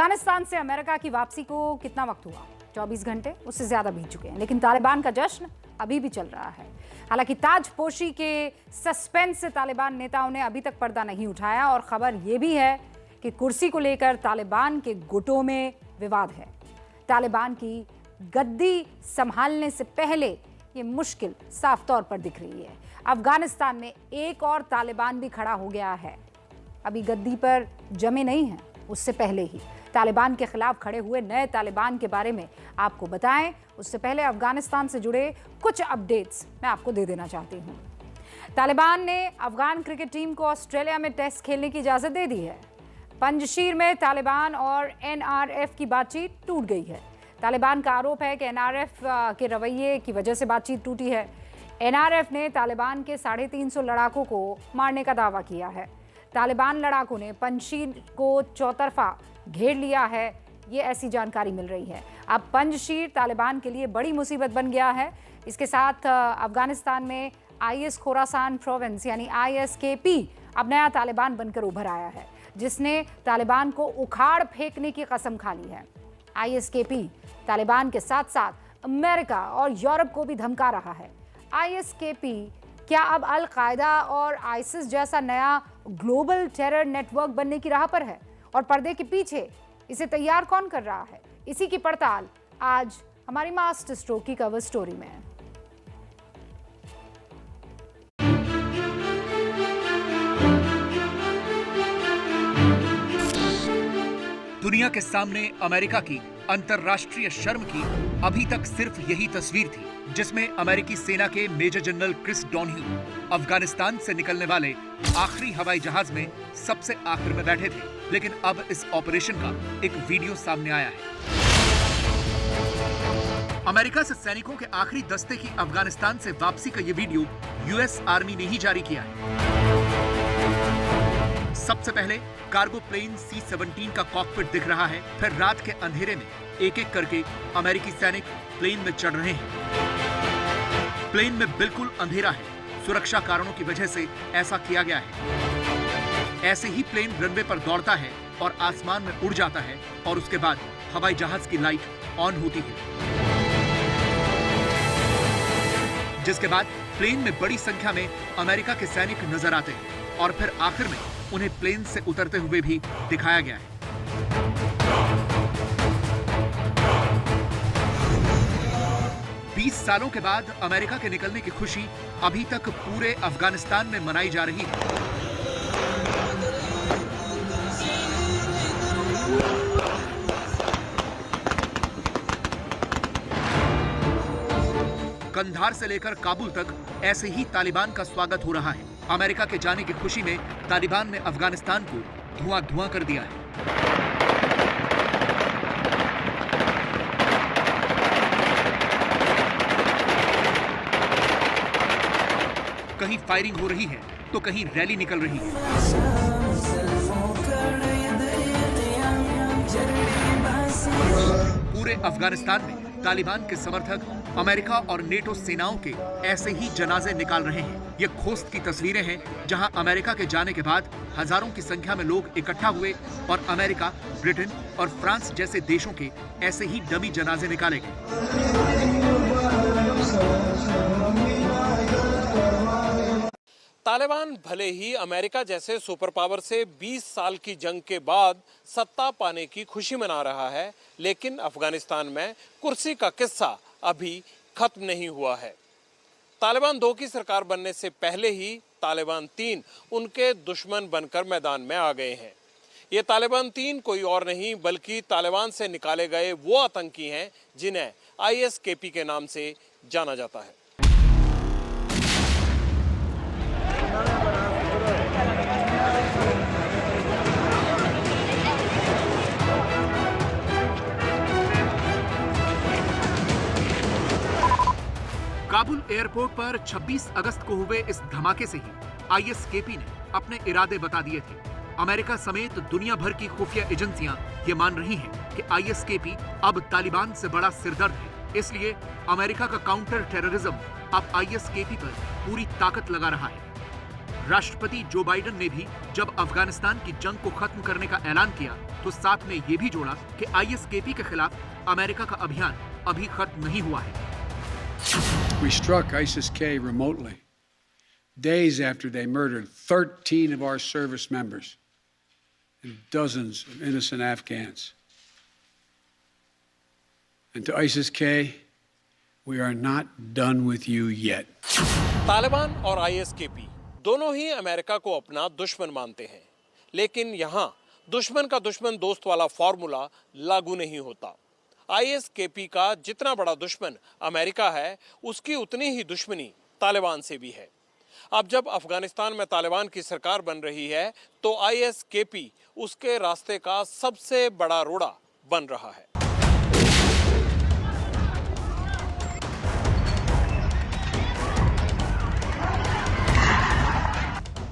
अफगानिस्तान से अमेरिका की वापसी को कितना वक्त हुआ? 24 घंटे, उससे ज्यादा बीत चुके हैं, लेकिन तालिबान का जश्न अभी भी चल रहा है। हालांकि ताजपोशी के सस्पेंस से तालिबान नेताओं ने अभी तक पर्दा नहीं उठाया और खबर यह भी है कि कुर्सी को लेकर तालिबान के गुटों में विवाद है। तालिबान की गद्दी संभालने से पहले ये मुश्किल साफ तौर पर दिख रही है। अफगानिस्तान में एक और तालिबान भी खड़ा हो गया है। अभी गद्दी पर जमे नहीं है, उससे पहले ही तालिबान के खिलाफ खड़े हुए नए तालिबान के बारे में आपको बताएं, उससे पहले अफगानिस्तान से जुड़े कुछ अपडेट्स मैं आपको दे देना चाहती हूं। तालिबान ने अफगान क्रिकेट टीम को ऑस्ट्रेलिया में टेस्ट खेलने की इजाजत दे दी है। पंजशीर में तालिबान और एनआरएफ की बातचीत टूट गई है। तालिबान का आरोप है कि एनआरएफ के रवैये की वजह से बातचीत टूटी है। एनआरएफ ने तालिबान के 350 लड़ाकों को मारने का दावा किया है। तालिबान लड़ाकों ने पंजशीर को चौतरफा घेर लिया है, ये ऐसी जानकारी मिल रही है। अब पंजशीर तालिबान के लिए बड़ी मुसीबत बन गया है। इसके साथ अफगानिस्तान में आईएस खोरासान प्रोविंस यानी आईएसकेपी अब नया तालिबान बनकर उभर आया है, जिसने तालिबान को उखाड़ फेंकने की कसम खा ली है। आईएसकेपी तालिबान के साथ साथ अमेरिका और यूरोप को भी धमका रहा है। आईएसकेपी क्या अब अल कायदा और आईसिस जैसा नया ग्लोबल टेरर नेटवर्क बनने की राह पर है? और पर्दे के पीछे इसे तैयार कौन कर रहा है? इसी की पड़ताल आज हमारी मास्टर स्ट्रोक की कवर स्टोरी में है। दुनिया के सामने अमेरिका की अंतर्राष्ट्रीय शर्म की अभी तक सिर्फ यही तस्वीर थी, जिसमें अमेरिकी सेना के मेजर जनरल क्रिस डॉनह्यू अफगानिस्तान से निकलने वाले आखिरी हवाई जहाज में सबसे आखिर में बैठे थे। लेकिन अब इस ऑपरेशन का एक वीडियो सामने आया है। अमेरिका से सैनिकों के आखिरी दस्ते की अफगानिस्तान से वापसी का ये वीडियो यूएस आर्मी ने ही जारी किया है। सबसे पहले कार्गो प्लेन C-17 का कॉकपिट दिख रहा है, फिर रात के अंधेरे में एक एक करके अमेरिकी सैनिक प्लेन में चढ़ रहे हैं। प्लेन में बिल्कुल अंधेरा है, सुरक्षा कारणों की वजह से ऐसा किया गया है। ऐसे ही प्लेन रनवे पर दौड़ता है और आसमान में उड़ जाता है और उसके बाद हवाई जहाज की लाइट ऑन होती है, जिसके बाद प्लेन में बड़ी संख्या में अमेरिका के सैनिक नजर आते हैं और फिर आखिर में उन्हें प्लेन से उतरते हुए भी दिखाया गया है। बीस सालों के बाद अमेरिका के निकलने की खुशी अभी तक पूरे अफगानिस्तान में मनाई जा रही है। कंधार से लेकर काबुल तक ऐसे ही तालिबान का स्वागत हो रहा है। अमेरिका के जाने की खुशी में तालिबान ने अफगानिस्तान को धुआं-धुआं कर दिया है। कहीं फायरिंग हो रही है तो कहीं रैली निकल रही है। पूरे अफगानिस्तान में तालिबान के समर्थक अमेरिका और नेटो सेनाओं के ऐसे ही जनाजे निकाल रहे हैं। ये खोस्त की तस्वीरें हैं, जहां अमेरिका के जाने के बाद हजारों की संख्या में लोग इकट्ठा हुए और अमेरिका, ब्रिटेन और फ्रांस जैसे देशों के ऐसे ही डमी जनाजे निकाले गए। तालिबान भले ही अमेरिका जैसे सुपर पावर से 20 साल की जंग के बाद सत्ता पाने की खुशी मना रहा है, लेकिन अफगानिस्तान में कुर्सी का किस्सा अभी खत्म नहीं हुआ है। तालिबान 2 की सरकार बनने से पहले ही तालिबान 3 उनके दुश्मन बनकर मैदान में आ गए हैं। ये तालिबान 3 कोई और नहीं बल्कि तालिबान से निकाले गए वो आतंकी हैं जिन्हें आईएसकेपी के नाम से जाना जाता है। काबुल एयरपोर्ट पर 26 अगस्त को हुए इस धमाके से ही आईएसकेपी ने अपने इरादे बता दिए थे। अमेरिका समेत दुनिया भर की खुफिया एजेंसियां ये मान रही हैं कि आईएसकेपी अब तालिबान से बड़ा सिरदर्द है। इसलिए अमेरिका का काउंटर टेररिज्म अब आईएसकेपी पर पूरी ताकत लगा रहा है। राष्ट्रपति जो बाइडेन ने भी जब अफगानिस्तान की जंग को खत्म करने का ऐलान किया तो साथ में ये भी जोड़ा कि आईएसकेपी के खिलाफ अमेरिका का अभियान अभी खत्म नहीं हुआ है। We struck ISIS-K remotely, days after they murdered 13 of our service members and dozens of innocent Afghans. And to ISIS-K, we are not done with you yet. Taliban और आईएसकेपी दोनों ही अमेरिका को अपना दुश्मन मानते हैं, लेकिन यहाँ दुश्मन का दुश्मन दोस्त वाला फॉर्मूला लागू नहीं होता। आईएसकेपी का जितना बड़ा दुश्मन अमेरिका है, उसकी उतनी ही दुश्मनी तालिबान से भी है। अब जब अफगानिस्तान में तालिबान की सरकार बन रही है, तो आईएसकेपी उसके रास्ते का सबसे बड़ा रोड़ा बन रहा है।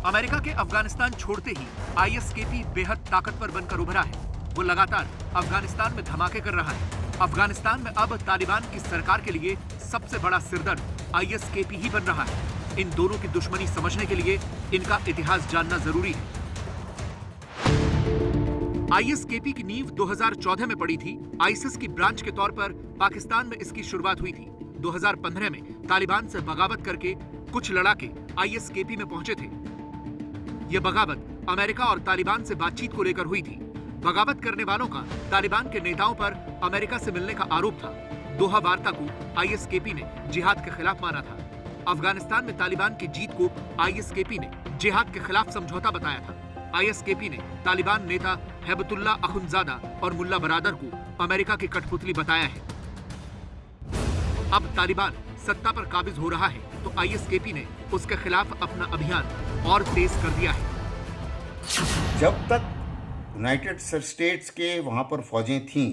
अमेरिका के अफगानिस्तान छोड़ते ही आईएसकेपी बेहद ताकतवर बनकर उभरा है। वो लगातार अफगानिस्तान में धमाके कर रहा है। अफगानिस्तान में अब तालिबान की सरकार के लिए सबसे बड़ा सिरदर्द आईएसकेपी ही बन रहा है। इन दोनों की दुश्मनी समझने के लिए इनका इतिहास जानना जरूरी है। आईएसकेपी की नींव 2014 में पड़ी थी। आईसिस की ब्रांच के तौर पर पाकिस्तान में इसकी शुरुआत हुई थी। 2015 में तालिबान से बगावत करके कुछ लड़ाके आईएसकेपी में पहुंचे थे। यह बगावत अमेरिका और तालिबान से बातचीत को लेकर हुई थी। बगावत करने वालों का तालिबान के नेताओं पर अमेरिका से मिलने का आरोप था। दोहा वार्ता को आईएसकेपी ने जिहाद के खिलाफ माना था। अफगानिस्तान में तालिबान की जीत को आईएसकेपी ने जिहाद के खिलाफ समझौता बताया था। आईएसकेपी ने तालिबान नेता हैबतुल्ला अखुंजादा और मुल्ला बरादर को अमेरिका की कठपुतली बताया है। अब तालिबान सत्ता पर काबिज हो रहा है, तो आईएसकेपी ने उसके खिलाफ अपना अभियान और तेज कर दिया है। जब तक यूनाइटेड स्टेट्स के वहाँ पर फौजें थीं,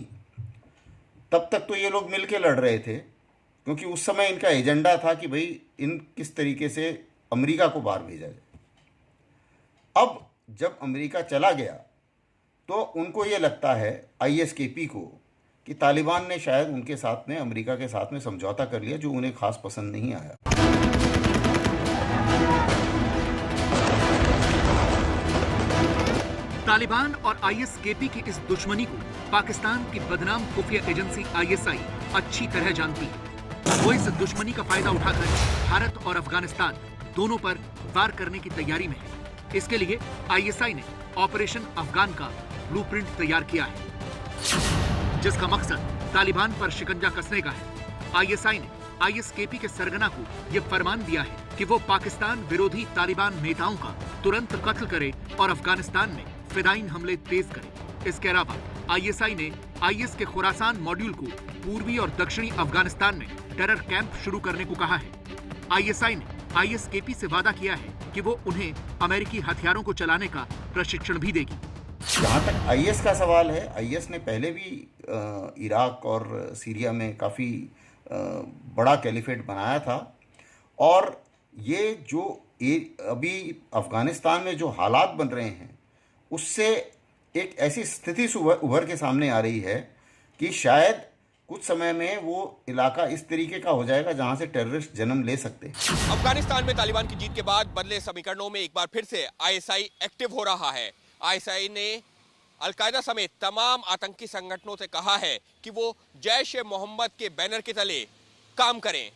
तब तक तो ये लोग मिलके लड़ रहे थे, क्योंकि उस समय इनका एजेंडा था कि भाई इन किस तरीके से अमेरिका को बाहर भेजा जाए। अब जब अमेरिका चला गया तो उनको ये लगता है आईएसकेपी को कि तालिबान ने शायद उनके साथ में, अमेरिका के साथ में समझौता कर लिया, जो उन्हें खास पसंद नहीं आया। तालिबान और आईएसकेपी की इस दुश्मनी को पाकिस्तान की बदनाम खुफिया एजेंसी आईएसआई अच्छी तरह जानती है। वो इस दुश्मनी का फायदा उठाकर भारत और अफगानिस्तान दोनों पर वार करने की तैयारी में है। इसके लिए आईएसआई ने ऑपरेशन अफगान का ब्लूप्रिंट तैयार किया है, जिसका मकसद तालिबान पर शिकंजा कसने का है। आईएसआई ने आईएसकेपी के सरगना को यह फरमान दिया है कि वो पाकिस्तान विरोधी तालिबान नेताओं का तुरंत कत्ल करे और अफगानिस्तान में फिदाइन हमले तेज करे। इसके अलावा आईएसआई ने आईएस के खुरासान मॉड्यूल को पूर्वी और दक्षिणी अफगानिस्तान में टेरर कैंप शुरू करने को कहा है। आईएसआई ने आईएसकेपी से वादा किया है कि वो उन्हें अमेरिकी हथियारों को चलाने का प्रशिक्षण भी देगी। जहाँ तक आईएस का सवाल है, आईएस ने पहले भी इराक और सीरिया में काफ़ी बड़ा कैलिफेट बनाया था, और ये जो अभी अफगानिस्तान में जो हालात बन रहे हैं, उससे एक ऐसी स्थिति उभर के सामने आ रही है कि शायद कुछ समय में वो इलाका इस तरीके का हो जाएगा जहां से टेररिस्ट जन्म ले सकते हैं। अफगानिस्तान में तालिबान की जीत के बाद बदले समीकरणों में एक बार फिर से आईएसआई एक्टिव हो रहा है। आईएसआई ने अलकायदा समेत तमाम आतंकी संगठनों से कहा है कि वो जैश-ए-मोहम्मद के बैनर के तले काम करें।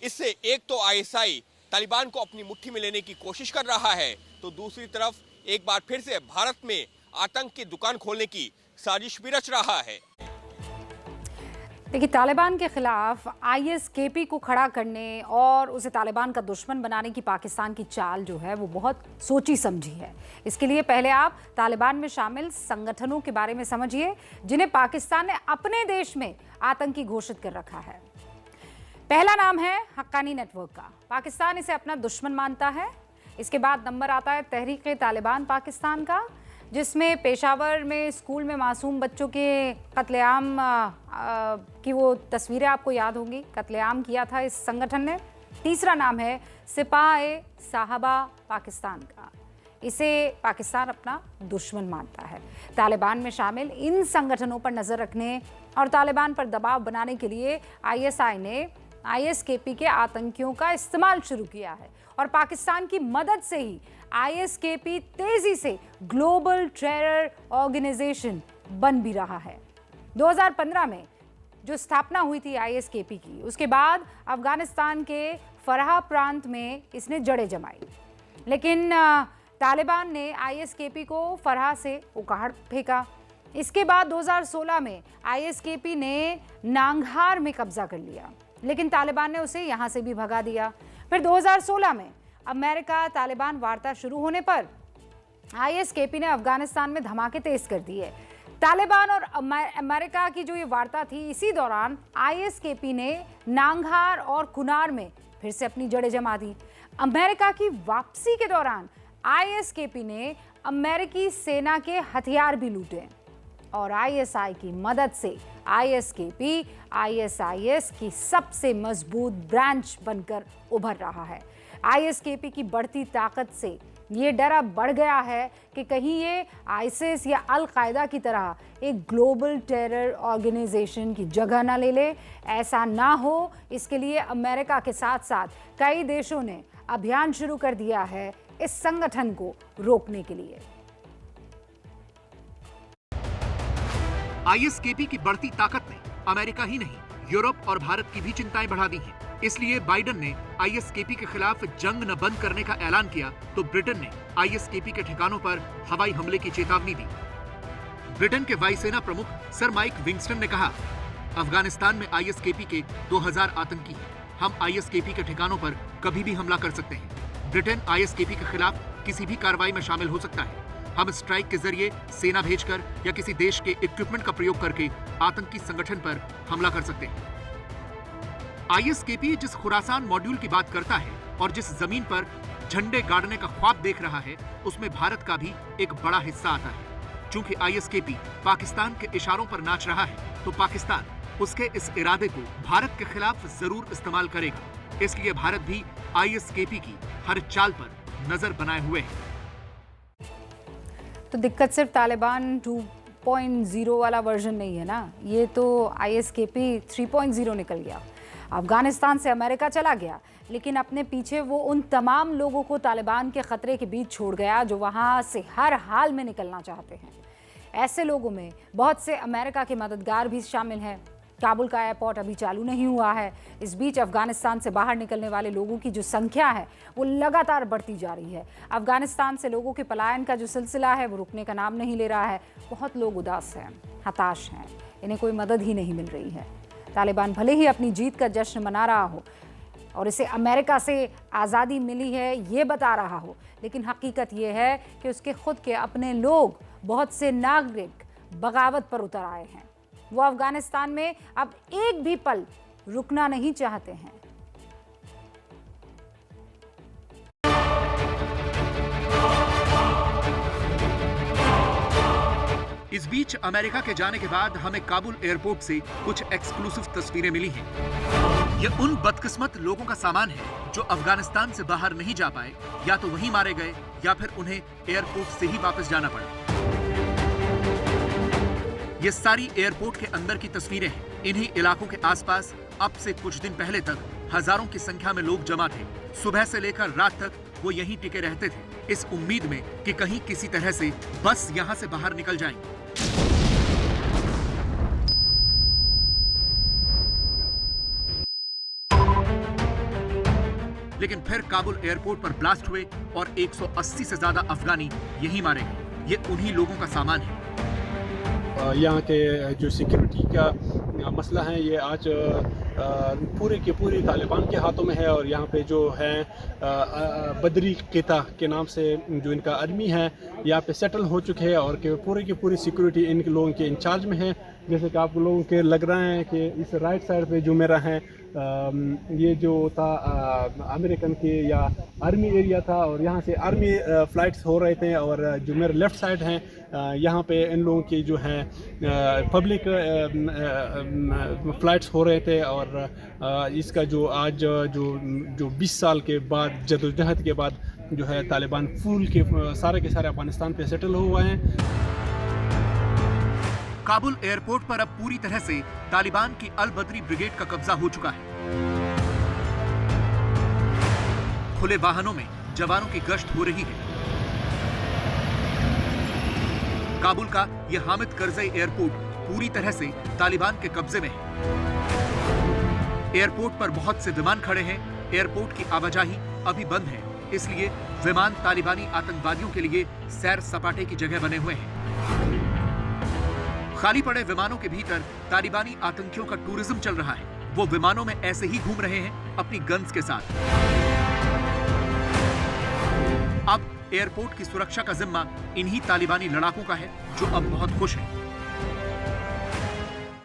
इससे एक तो आईएसआई तालिबान को अपनी मुट्ठी में लेने की कोशिश कर रहा है, तो दूसरी तरफ एक बार फिर से भारत में आतंक की दुकान खोलने की साजिश भी रच रहा है। देखिए, तालिबान के खिलाफ आईएसकेपी को खड़ा करने और उसे तालिबान का दुश्मन बनाने की पाकिस्तान की चाल जो है वो बहुत सोची समझी है। इसके लिए पहले आप तालिबान में शामिल संगठनों के बारे में समझिए, जिन्हें पाकिस्तान ने अपने देश में आतंकी घोषित कर रखा है। पहला नाम है हक्कानी नेटवर्क का। पाकिस्तान इसे अपना दुश्मन मानता है। इसके बाद नंबर आता है तहरीक-ए-तालिबान पाकिस्तान का, जिसमें पेशावर में स्कूल में मासूम बच्चों के कत्लेआम की वो तस्वीरें आपको याद होंगी। कत्लेआम किया था इस संगठन ने। तीसरा नाम है सिपाह-ए-साहबा पाकिस्तान का। इसे पाकिस्तान अपना दुश्मन मानता है। तालिबान में शामिल इन संगठनों पर नज़र रखने और तालिबान पर दबाव बनाने के लिए आईएसआई ने आईएसकेपी के आतंकियों का इस्तेमाल शुरू किया है, और पाकिस्तान की मदद से ही आईएसकेपी तेजी से ग्लोबल टेरर ऑर्गेनाइजेशन बन भी रहा है। 2015 में जो स्थापना हुई थी आईएसकेपी की, उसके बाद अफगानिस्तान के फरहा प्रांत में इसने जड़ें जमाई, लेकिन तालिबान ने आईएसकेपी को फरहा से उखाड़ फेंका। इसके बाद 2016 में आईएसकेपी ने नांगहार में कब्जा कर लिया, लेकिन तालिबान ने उसे यहां से भी भगा दिया। फिर 2016 में अमेरिका तालिबान वार्ता शुरू होने पर आईएसकेपी ने अफगानिस्तान में धमाके तेज कर दिए। तालिबान और अमेरिका की जो ये वार्ता थी, इसी दौरान आईएसकेपी ने नांगहार और कुनार में फिर से अपनी जड़ें जमा दी। अमेरिका की वापसी के दौरान आईएसकेपी ने अमेरिकी सेना के हथियार भी लूटे और आईएसआई की मदद से आईएसकेपी आईएसआईएस की सबसे मजबूत ब्रांच बनकर उभर रहा है। आईएसकेपी की बढ़ती ताकत से ये डर अब बढ़ गया है कि कहीं ये आईसिस या अल कायदा की तरह एक ग्लोबल टेरर ऑर्गेनाइजेशन की जगह ना ले ले। ऐसा ना हो, इसके लिए अमेरिका के साथ साथ कई देशों ने अभियान शुरू कर दिया है इस संगठन को रोकने के लिए। आईएसकेपी की बढ़ती ताकत ने अमेरिका ही नहीं, यूरोप और भारत की भी चिंताएं बढ़ा दी हैं। इसलिए बाइडेन ने आईएसकेपी के खिलाफ जंग न बंद करने का ऐलान किया तो ब्रिटेन ने आईएसकेपी के ठिकानों पर हवाई हमले की चेतावनी दी। ब्रिटेन के वायुसेना प्रमुख सर माइक विंगस्टन ने कहा, अफगानिस्तान में आईएसकेपी के 2000 आतंकी हैं। हम आईएसकेपी के ठिकानों पर कभी भी हमला कर सकते हैं। ब्रिटेन आईएसकेपी के खिलाफ किसी भी कार्रवाई में शामिल हो सकता है। हम स्ट्राइक के जरिए सेना भेजकर या किसी देश के इक्विपमेंट का प्रयोग करके आतंकी संगठन पर हमला कर सकते हैं। आईएसकेपी जिस खुरासान मॉड्यूल की बात करता है और जिस जमीन पर झंडे गाड़ने का ख्वाब देख रहा है, उसमें भारत का भी एक बड़ा हिस्सा आता है। चूंकि आईएसकेपी पाकिस्तान के इशारों पर नाच रहा है, तो पाकिस्तान उसके इस इरादे को भारत के खिलाफ जरूर इस्तेमाल करेगा। इसलिए भारत भी आईएसकेपी की हर चाल पर नजर बनाए हुए है। तो दिक्कत सिर्फ तालिबान 2.0 वाला वर्जन नहीं है ना, ये तो आईएसकेपी 3.0 निकल गया। अफगानिस्तान से अमेरिका चला गया, लेकिन अपने पीछे वो उन तमाम लोगों को तालिबान के खतरे के बीच छोड़ गया जो वहाँ से हर हाल में निकलना चाहते हैं। ऐसे लोगों में बहुत से अमेरिका के मददगार भी शामिल हैं। काबुल का एयरपोर्ट अभी चालू नहीं हुआ है। इस बीच अफगानिस्तान से बाहर निकलने वाले लोगों की जो संख्या है वो लगातार बढ़ती जा रही है। अफगानिस्तान से लोगों के पलायन का जो सिलसिला है वो रुकने का नाम नहीं ले रहा है। बहुत लोग उदास हैं, हताश हैं, इन्हें कोई मदद ही नहीं मिल रही है। तालिबान भले ही अपनी जीत का जश्न मना रहा हो और इसे अमेरिका से आज़ादी मिली है ये बता रहा हो, लेकिन हकीकत ये है कि उसके खुद के अपने लोग, बहुत से नागरिक बगावत पर उतर आए हैं। वो अफगानिस्तान में अब एक भी पल रुकना नहीं चाहते हैं। इस बीच अमेरिका के जाने के बाद हमें काबुल एयरपोर्ट से कुछ एक्सक्लूसिव तस्वीरें मिली हैं। ये उन बदकिस्मत लोगों का सामान है जो अफगानिस्तान से बाहर नहीं जा पाए, या तो वहीं मारे गए या फिर उन्हें एयरपोर्ट से ही वापस जाना पड़ा। ये सारी एयरपोर्ट के अंदर की तस्वीरें हैं। इन्हीं इलाकों के आसपास अब से कुछ दिन पहले तक हजारों की संख्या में लोग जमा थे। सुबह से लेकर रात तक वो यहीं टिके रहते थे, इस उम्मीद में कि कहीं किसी तरह से बस यहां से बाहर निकल जाएंगे। लेकिन फिर काबुल एयरपोर्ट पर ब्लास्ट हुए और 180 से ज्यादा अफगानी यहीं मारे गए। ये उन्हीं लोगों का सामान है। यहाँ के जो सिक्योरिटी का मसला है ये आज पूरे के पूरे तालिबान के हाथों में है। और यहाँ पे जो है बदरी केता के नाम से जो इनका आर्मी है यहाँ पे सेटल हो चुके हैं और पूरे की पूरी सिक्योरिटी इन लोगों के इंचार्ज में है। जैसे कि आप लोगों के लग रहा है कि इस राइट साइड पे जो मेरा है ये जो था अमेरिकन के या आर्मी एरिया था और यहाँ से आर्मी फ्लाइट्स हो रहे थे। और जो मेरे लेफ़्ट साइड हैं यहाँ पे इन लोगों की जो है पब्लिक फ़्लाइट्स हो रहे थे। और इसका जो आज जो 20 साल के बाद जदोजहद के बाद जो है तालिबान फुल के सारे अफगानिस्तान पे सेटल हुए हैं। काबुल एयरपोर्ट पर अब पूरी तरह से तालिबान की अल बदरी ब्रिगेड का कब्जा हो चुका है। खुले वाहनों में जवानों की गश्त हो रही है। काबुल का यह हामिद करजई एयरपोर्ट पूरी तरह से तालिबान के कब्जे में है। एयरपोर्ट पर बहुत से विमान खड़े हैं। एयरपोर्ट की आवाजाही अभी बंद है, इसलिए विमान तालिबानी आतंकवादियों के लिए सैर सपाटे की जगह बने हुए हैं। खाली पड़े विमानों के भीतर तालिबानी आतंकियों का टूरिज्म चल रहा है। वो विमानों में ऐसे ही घूम रहे हैं अपनी गन्स के साथ। अब एयरपोर्ट की सुरक्षा का जिम्मा इन्हीं तालिबानी लड़ाकों का है, जो अब बहुत खुश हैं।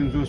50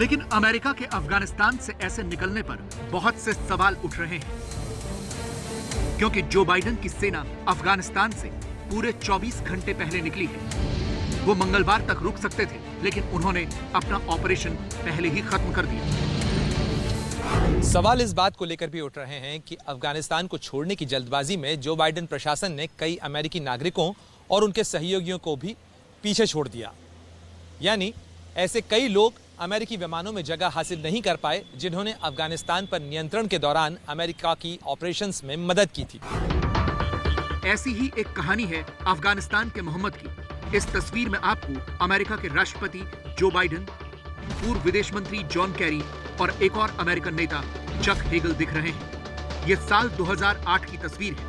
लेकिन अमेरिका के अफगानिस्तान से ऐसे निकलने पर बहुत से सवाल उठ रहे हैं, क्योंकि जो बाइडेन की सेना अफगानिस्तान से पूरे 24 घंटे पहले निकली है। वो मंगलवार तक रुक सकते थे, लेकिन उन्होंने अपना ऑपरेशन पहले ही खत्म कर दिया। सवाल इस बात को लेकर भी उठ रहे हैं कि अफगानिस्तान को छोड़ने की जल्दबाजी में जो बाइडेन प्रशासन ने कई अमेरिकी नागरिकों और उनके सहयोगियों को भी पीछे छोड़ दिया, यानी ऐसे कई लोग अमेरिकी विमानों में जगह हासिल नहीं कर पाए जिन्होंने अफगानिस्तान पर नियंत्रण के दौरान अमेरिका की ऑपरेशंस में मदद की थी। ऐसी ही एक कहानी है अफगानिस्तान के मोहम्मद की। इस तस्वीर में आपको अमेरिका के राष्ट्रपति जो बाइडेन, पूर्व विदेश मंत्री जॉन कैरी और एक और अमेरिकन नेता चक हेगल दिख रहे हैं। यह साल 2008 की तस्वीर है।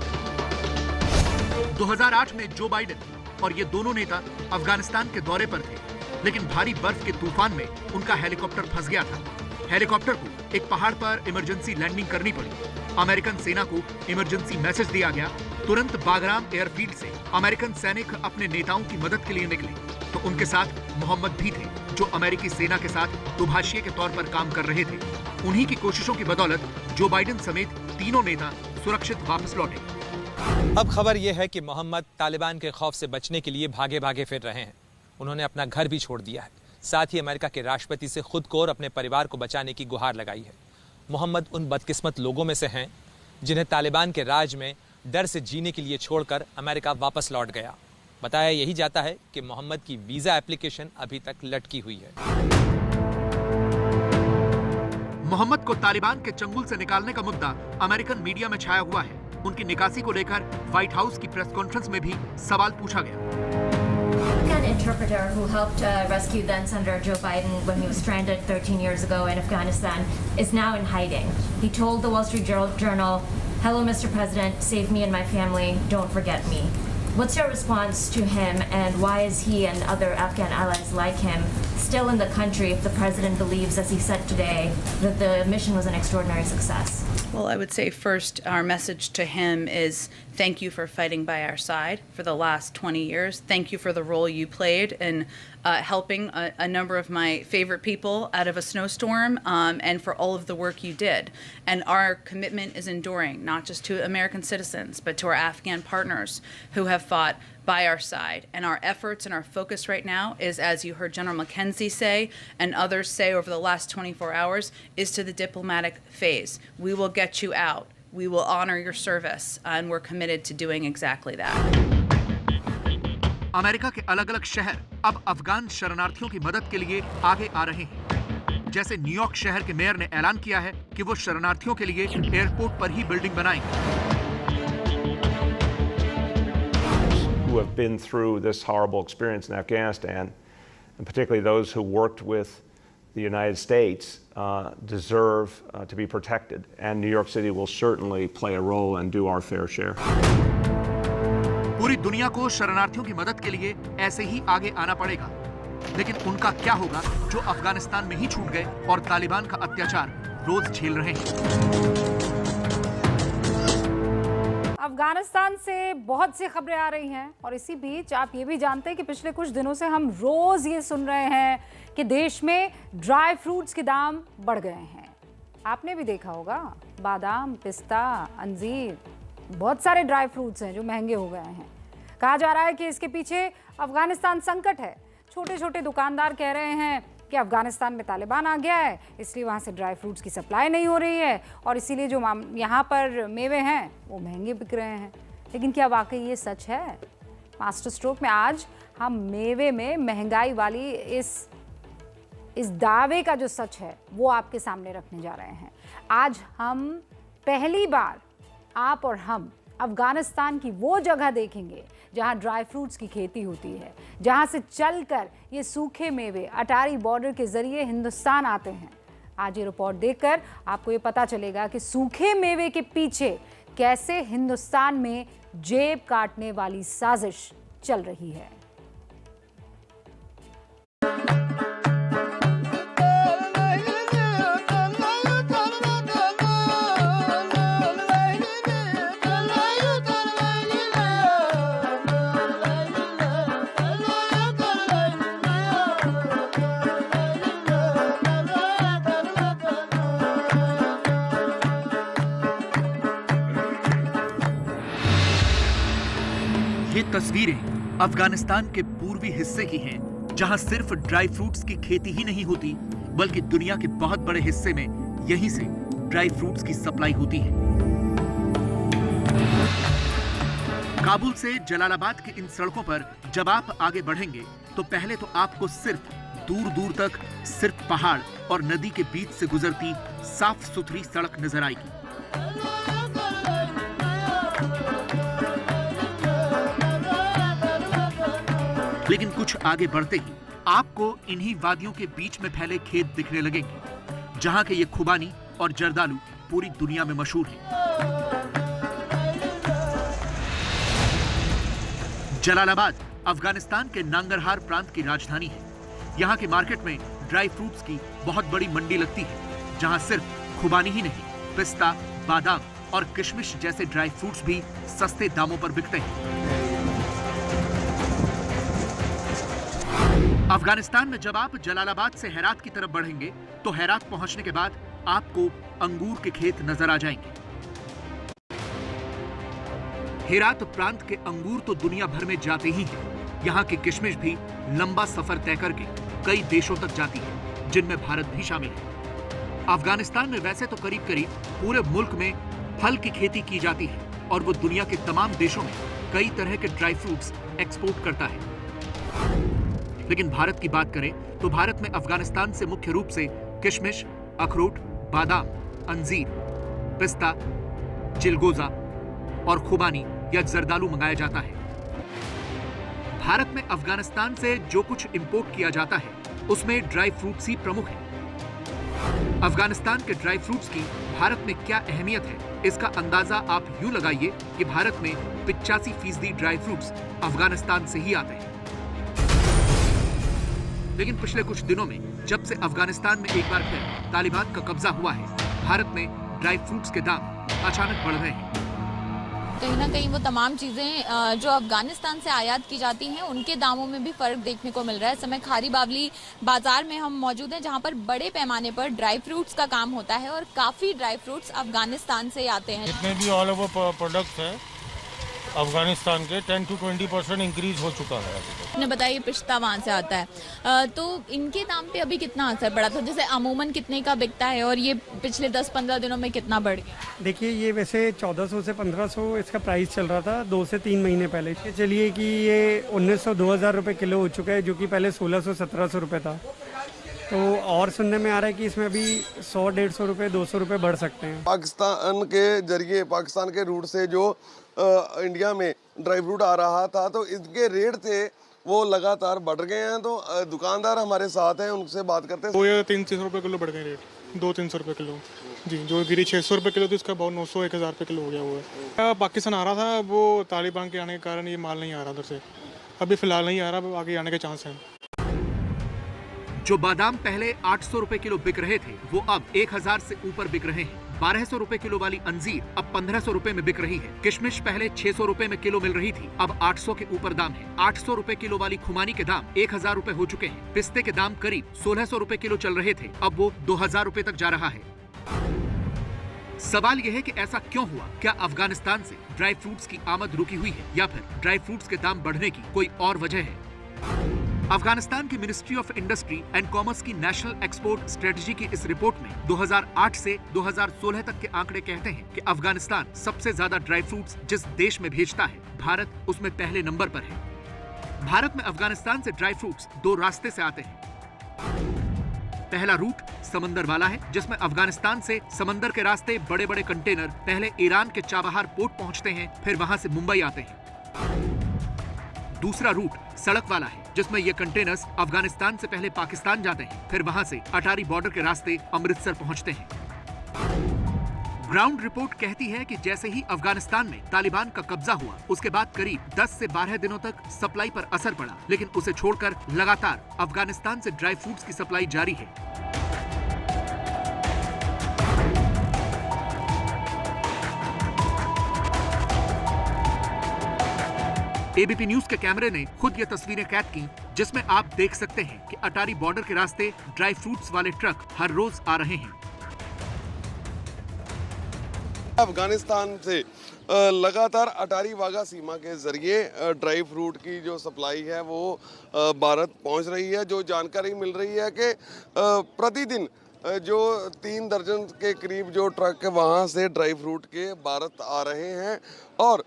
2008 में जो बाइडेन और ये दोनों नेता अफगानिस्तान के दौरे पर थे, लेकिन भारी बर्फ के तूफान में उनका हेलीकॉप्टर फंस गया था। हेलीकॉप्टर को एक पहाड़ पर इमरजेंसी लैंडिंग करनी पड़ी। अमेरिकन सेना को इमरजेंसी मैसेज दिया गया। तुरंत बागराम एयरफील्ड से अमेरिकन सैनिक अपने नेताओं की मदद के लिए निकले, तो उनके साथ मोहम्मद भी थे, जो अमेरिकी सेना के साथ दुभाषिए के तौर पर काम कर रहे थे। उन्हीं की कोशिशों की बदौलत जो बाइडेन समेत तीनों नेता सुरक्षित वापस लौटे। अब खबर यह है कि मोहम्मद तालिबान के खौफ से बचने के लिए भागे भागे फिर रहे हैं। उन्होंने अपना घर भी छोड़ दिया है। साथ ही अमेरिका के राष्ट्रपति से खुद को और अपने परिवार को बचाने की गुहार लगाई है। मोहम्मद उन बदकिस्मत लोगों में से हैं जिन्हें तालिबान के राज में डर से जीने के लिए छोड़कर अमेरिका वापस लौट गया। बताया यही जाता है कि मोहम्मद की वीजा एप्लीकेशन अभी तक लटकी हुई है। मोहम्मद को तालिबान के चंगुल से निकालने का मुद्दा अमेरिकन मीडिया में छाया हुआ है। उनकी निकासी को लेकर व्हाइट हाउस की प्रेस कॉन्फ्रेंस में भी सवाल पूछा गया। An interpreter who helped rescue then Senator Joe Biden when he was stranded 13 years ago in Afghanistan is now in hiding. He told the Wall Street Journal, "Hello, Mr. President, save me and my family, don't forget me." What's your response to him, and why is he and other Afghan allies like him still in the country if the president believes, as he said today, that the mission was an extraordinary success? Well, I would say first, our message to him is thank you for fighting by our side for the last 20 years. Thank you for the role you played in helping a number of my favorite people out of a snowstorm, and for all of the work you did. And our commitment is enduring, not just to American citizens, but to our Afghan partners who have fought by our side. And our efforts and our focus right now is, as you heard General McKenzie say and others say over the last 24 hours, is to the diplomatic phase. We will get you out. We will honor your service, and we're committed to doing exactly that. America के अलग-अलग शहर अब अफगान शरणार्थियों की मदद के लिए आगे आ रहे हैं। जैसे न्यूयॉर्क शहर के मेयर ने ऐलान किया है कि वो शरणार्थियों के लिए एयरपोर्ट पर ही बिल्डिंग बनाएंगे। Who have been through this horrible experience in Afghanistan, and particularly those who worked with the United States, deserve to be protected. And New York City will certainly play a role and do our fair share. पूरी दुनिया को शरणार्थियों की मदद के लिए ऐसे ही आगे आना पड़ेगा। लेकिन उनका क्या होगा जो अफगानिस्तान में ही छूट गए और तालिबान का अत्याचार रोज झेल रहे हैं? अफगानिस्तान से बहुत सी खबरें आ रही हैं और इसी बीच आप ये भी जानते हैं कि पिछले कुछ दिनों से हम रोज ये सुन रहे हैं कि देश में ड्राई फ्रूट्स के दाम बढ़ गए हैं। आपने भी देखा होगा, बादाम, पिस्ता, अंजीर, बहुत सारे ड्राई फ्रूट्स हैं जो महंगे हो गए हैं। कहा जा रहा है कि इसके पीछे अफगानिस्तान संकट है। छोटे छोटे दुकानदार कह रहे हैं कि अफगानिस्तान में तालिबान आ गया है, इसलिए वहाँ से ड्राई फ्रूट्स की सप्लाई नहीं हो रही है और इसीलिए जो यहाँ पर मेवे हैं वो महंगे बिक रहे हैं। लेकिन क्या वाकई ये सच है? मास्टर स्ट्रोक में आज हम मेवे में महंगाई वाली इस दावे का जो सच है वो आपके सामने रखने जा रहे हैं। आज हम पहली बार आप और हम अफगानिस्तान की वो जगह देखेंगे जहां ड्राई फ्रूट्स की खेती होती है, जहां से चलकर ये सूखे मेवे अटारी बॉर्डर के जरिए हिंदुस्तान आते हैं। आज ये रिपोर्ट देखकर आपको ये पता चलेगा कि सूखे मेवे के पीछे कैसे हिंदुस्तान में जेब काटने वाली साजिश चल रही है। ये तस्वीरें अफगानिस्तान के पूर्वी हिस्से की हैं, जहां सिर्फ ड्राई फ्रूट्स की खेती ही नहीं होती, बल्कि दुनिया के बहुत बड़े हिस्से में यहीं से ड्राई फ्रूट्स की सप्लाई होती है। काबुल से जलालाबाद की इन सड़कों पर जब आप आगे बढ़ेंगे तो पहले तो आपको सिर्फ दूर दूर तक सिर्फ पहाड़ और नदी के बीच से गुजरती साफ सुथरी सड़क नजर आएगी। लेकिन कुछ आगे बढ़ते ही आपको इन्हीं वादियों के बीच में फैले खेत दिखने लगेंगे, जहां के ये खुबानी और जर्दालू पूरी दुनिया में मशहूर हैं। जलालाबाद अफगानिस्तान के नांगरहार प्रांत की राजधानी है। यहाँ के मार्केट में ड्राई फ्रूट्स की बहुत बड़ी मंडी लगती है, जहाँ सिर्फ खुबानी ही नहीं, पिस्ता, बादाम और किशमिश जैसे ड्राई फ्रूट्स भी सस्ते दामों पर बिकते हैं। अफगानिस्तान में जब आप जलालाबाद से हेरात की तरफ बढ़ेंगे तो हेरात पहुंचने के बाद आपको अंगूर के खेत नजर आ जाएंगे। हेरात प्रांत के अंगूर तो दुनिया भर में जाते ही हैं। यहाँ की किशमिश भी लंबा सफर तय करके कई देशों तक जाती है, जिनमें भारत भी शामिल है। अफगानिस्तान में वैसे तो करीब करीब पूरे मुल्क में फल की खेती की जाती है और वो दुनिया के तमाम देशों में कई तरह के ड्राई फ्रूट्स एक्सपोर्ट करता है। लेकिन भारत की बात करें तो भारत में अफगानिस्तान से मुख्य रूप से किशमिश, अखरोट, बादाम, अंजीर, पिस्ता, चिलगोजा और खुबानी या जर्दालू मंगाया जाता है। भारत में अफगानिस्तान से जो कुछ इंपोर्ट किया जाता है उसमें ड्राई फ्रूट्स ही प्रमुख है। अफगानिस्तान के ड्राई फ्रूट्स की भारत में क्या अहमियत है, इसका अंदाजा आप यूं लगाइए कि भारत में 85% ड्राई फ्रूट्स अफगानिस्तान से ही आते हैं। लेकिन पिछले कुछ दिनों में जब से अफगानिस्तान में एक बार फिर तालिबान का कब्जा हुआ है, भारत में ड्राई फ्रूट्स के दाम अचानक बढ़ गए हैं। कहीं ना कहीं वो तमाम चीज़ें जो अफगानिस्तान से आयात की जाती हैं उनके दामों में भी फ़र्क देखने को मिल रहा है। इस समय खारी बावली बाजार में हम मौजूद हैं, जहां पर बड़े पैमाने पर ड्राई फ्रूट्स का काम होता है और काफ़ी ड्राई फ्रूट्स अफगानिस्तान से आते हैं। जितने भी ऑल ओवर प्रोडक्ट्स हैं अफगानिस्तान के 10 to 20% इंक्रीज हो चुका है। आपने बताया पिस्ता वहाँ से आता है, तो इनके दाम पे अभी कितना असर पड़ा था? जैसे अमूमन कितने का बिकता है और ये पिछले 10-15 दिनों में कितना बढ़ गया? देखिए, ये वैसे 1400 से 1500 इसका प्राइस चल रहा था 2 से 3 महीने पहले। चलिए कि ये 1900-2000 रुपये किलो हो चुका है, जो कि पहले 1600-1700 रुपये था। तो और सुनने में आ रहा है कि इसमें अभी 100-150 रुपये 200 रुपये बढ़ सकते हैं। पाकिस्तान के जरिए, पाकिस्तान के रूट से जो इंडिया में ड्राई फ्रूट आ रहा था, तो इसके रेट थे वो लगातार बढ़ गए हैं। तो दुकानदार हमारे साथ हैं, उनसे बात करते हैं। वो ये 300 रुपये किलो बढ़ गए रेट, 200-300 रुपये किलो जी। जो गिरी 600 रुपये किलो थी, इसका बहुत 900-1000 रुपये किलो हो गया हुआ है। पाकिस्तान आ रहा था, वो तालिबान के आने के कारण ये माल नहीं आ रहा उधर से। अभी फिलहाल नहीं आ रहा, आगे आने के चांस हैं। जो बादाम पहले 800 रुपए किलो बिक रहे थे वो अब 1000 से ऊपर बिक रहे हैं। 1200 रुपए किलो वाली अंजीर अब 1500 रुपए में बिक रही है। किशमिश पहले 600 रुपए में किलो मिल रही थी, अब 800 के ऊपर दाम है। 800 रुपए किलो वाली खुमानी के दाम 1000 रुपए हो चुके हैं। पिस्ते के दाम करीब 1600 रुपए किलो चल रहे थे, अब वो 2000 रुपए तक जा रहा है। सवाल यह है कि ऐसा क्यों हुआ? क्या अफगानिस्तान से ड्राई फ्रूट्स की आमद रुकी हुई है या फिर ड्राई फ्रूट्स के दाम बढ़ने की कोई और वजह है? अफगानिस्तान की ministry of industry and commerce की नेशनल एक्सपोर्ट स्ट्रेटजी की इस रिपोर्ट में 2008 से 2016 तक के आंकड़े कहते हैं कि अफगानिस्तान सबसे ज्यादा ड्राई फ्रूट्स जिस देश में भेजता है, भारत उसमें पहले नंबर पर है। भारत में अफगानिस्तान से ड्राई फ्रूट्स 2 रास्ते से आते हैं। पहला रूट समंदर वाला है, जिसमें अफगानिस्तान से समंदर के रास्ते बड़े बड़े कंटेनर पहले ईरान के चाबहार पोर्ट पहुंचते हैं, फिर वहां से मुंबई आते हैं। दूसरा रूट सड़क वाला है, जिसमें ये कंटेनर्स अफगानिस्तान से पहले पाकिस्तान जाते हैं, फिर वहां से अटारी बॉर्डर के रास्ते अमृतसर पहुंचते हैं। ग्राउंड रिपोर्ट कहती है कि जैसे ही अफगानिस्तान में तालिबान का कब्जा हुआ, उसके बाद करीब 10 से 12 दिनों तक सप्लाई पर असर पड़ा, लेकिन उसे छोड़कर लगातार अफगानिस्तान से ड्राई फ्रूट्स की सप्लाई जारी है। एबीपी न्यूज के कैमरे ने खुद ये तस्वीरें कैद की, जिसमें आप देख सकते हैं कि अटारी बॉर्डर के रास्ते ड्राई फ्रूट्स वाले ट्रक हर रोज आ रहे हैं। अफगानिस्तान से लगातार अटारी वाघा सीमा के जरिए ड्राई फ्रूट की जो सप्लाई है वो भारत पहुंच रही है। जो जानकारी मिल रही है कि प्रतिदिन जो 3 दर्जन के करीब जो ट्रक वहां से ड्राई फ्रूट के भारत आ रहे हैं, और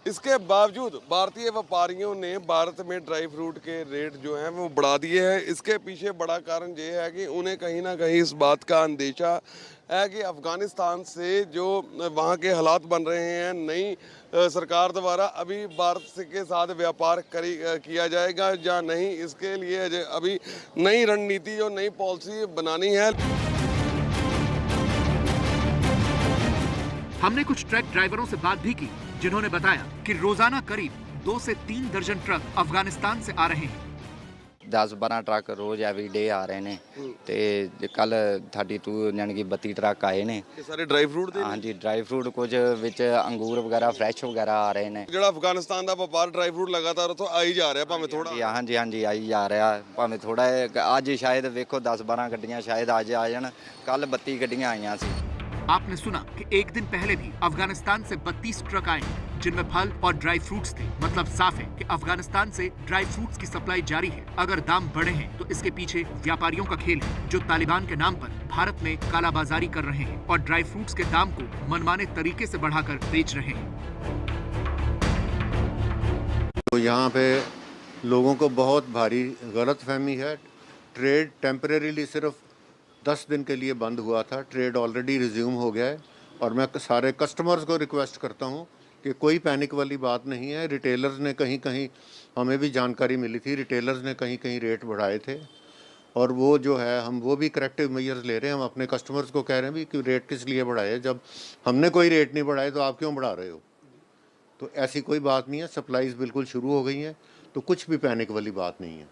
इसके बावजूद भारतीय व्यापारियों ने भारत में ड्राई फ्रूट के रेट जो हैं वो बढ़ा दिए हैं। इसके पीछे बड़ा कारण ये है कि उन्हें कहीं ना कहीं इस बात का अंदेशा है कि अफगानिस्तान से जो वहाँ के हालात बन रहे हैं, नई सरकार द्वारा अभी भारत के साथ व्यापार किया जाएगा या नहीं, इसके लिए अभी नई रणनीति और नई पॉलिसी बनानी है। हमने कुछ ट्रक ड्राइवरों से बात भी की, जिन्होंने बताया कि रोजाना करीब 2 से 3 दर्जन ट्रक अफगानिस्तान से आ रहे हैं। 10-12 ट्रक रोज एवरीडे आ रहे ने ते कल 32 यानी कि 32 ट्रक आए ने। ये सारे ड्राई फ्रूट दे? हाँ जी, ड्राई फ्रूट, कुछ विच अंगूर वगैरह फ्रैश वगैरह आ रहे ने। ਜਿਹੜਾ ਅਫਗਾਨਿਸਤਾਨ ਦਾ ਵਪਾਰ ਡਰਾਈ ਫਰੂਟ ਲਗਾਤਾਰ ਉਥੋਂ ਆ ਹੀ ਜਾ ਰਿਹਾ, ਭਾਵੇਂ ਥੋੜਾ। हाँ जी हाँ जी, आई जा रहा, भावें थोड़ा। ਅੱਜ शायद वेखो 10-12 ਗੱਡੀਆਂ शायद ਅੱਜ आ जान, कल 32 ਗੱਡੀਆਂ आईयां सी। आपने सुना कि एक दिन पहले भी अफगानिस्तान से 32 ट्रक आए, जिनमें फल और ड्राई फ्रूट्स थे। मतलब साफ है कि अफगानिस्तान से ड्राई फ्रूट्स की सप्लाई जारी है। अगर दाम बढ़े हैं तो इसके पीछे व्यापारियों का खेल है, जो तालिबान के नाम पर भारत में कालाबाजारी कर रहे हैं और ड्राई फ्रूट्स के दाम को मनमाने तरीके से बढ़ाकर बेच रहे हैं। तो यहाँ पे लोगों को बहुत भारी गलतफहमी है। ट्रेड टेम्परेरीली सिर्फ 10 दिन के लिए बंद हुआ था, ट्रेड ऑलरेडी रिज्यूम हो गया है, और मैं सारे कस्टमर्स को रिक्वेस्ट करता हूँ कि कोई पैनिक वाली बात नहीं है। रिटेलर्स ने कहीं कहीं, हमें भी जानकारी मिली थी, रिटेलर्स ने कहीं कहीं रेट बढ़ाए थे, और वो जो है हम वो भी करेक्टिव मेजर्स ले रहे हैं। हम अपने कस्टमर्स को कह रहे हैं भी कि रेट किस लिए बढ़ाए, जब हमने कोई रेट नहीं बढ़ाए तो आप क्यों बढ़ा रहे हो। तो ऐसी कोई बात नहीं है, सप्लाईज बिल्कुल शुरू हो गई हैं, तो कुछ भी पैनिक वाली बात नहीं है।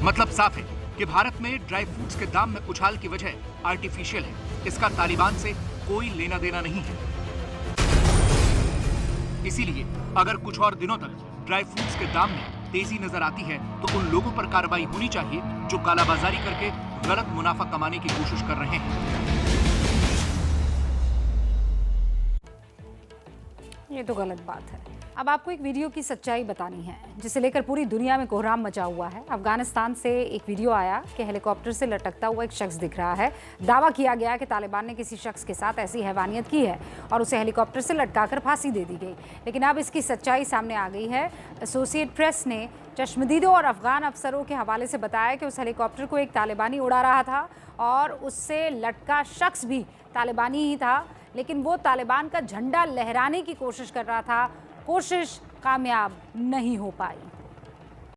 मतलब साफ है कि भारत में ड्राई फ्रूट्स के दाम में उछाल की वजह आर्टिफिशियल है, इसका तालिबान से कोई लेना देना नहीं है। इसीलिए अगर कुछ और दिनों तक ड्राई फ्रूट्स के दाम में तेजी नजर आती है तो उन लोगों पर कार्रवाई होनी चाहिए जो कालाबाजारी करके गलत मुनाफा कमाने की कोशिश कर रहे हैं। ये तो गलत बात है। अब आपको एक वीडियो की सच्चाई बतानी है, जिसे लेकर पूरी दुनिया में कोहराम मचा हुआ है। अफगानिस्तान से एक वीडियो आया कि हेलीकॉप्टर से लटकता हुआ एक शख्स दिख रहा है। दावा किया गया कि तालिबान ने किसी शख्स के साथ ऐसी हैवानियत की है और उसे हेलीकॉप्टर से लटकाकर फांसी दे दी गई। लेकिन अब इसकी सच्चाई सामने आ गई है। एसोसिएटेड प्रेस ने चश्मदीदों और अफगान अफसरों के हवाले से बताया कि उस हेलीकॉप्टर को एक तालिबानी उड़ा रहा था और उससे लटका शख्स भी तालिबानी ही था, लेकिन वो तालिबान का झंडा लहराने की कोशिश कर रहा था। कोशिश कामयाब नहीं हो पाई।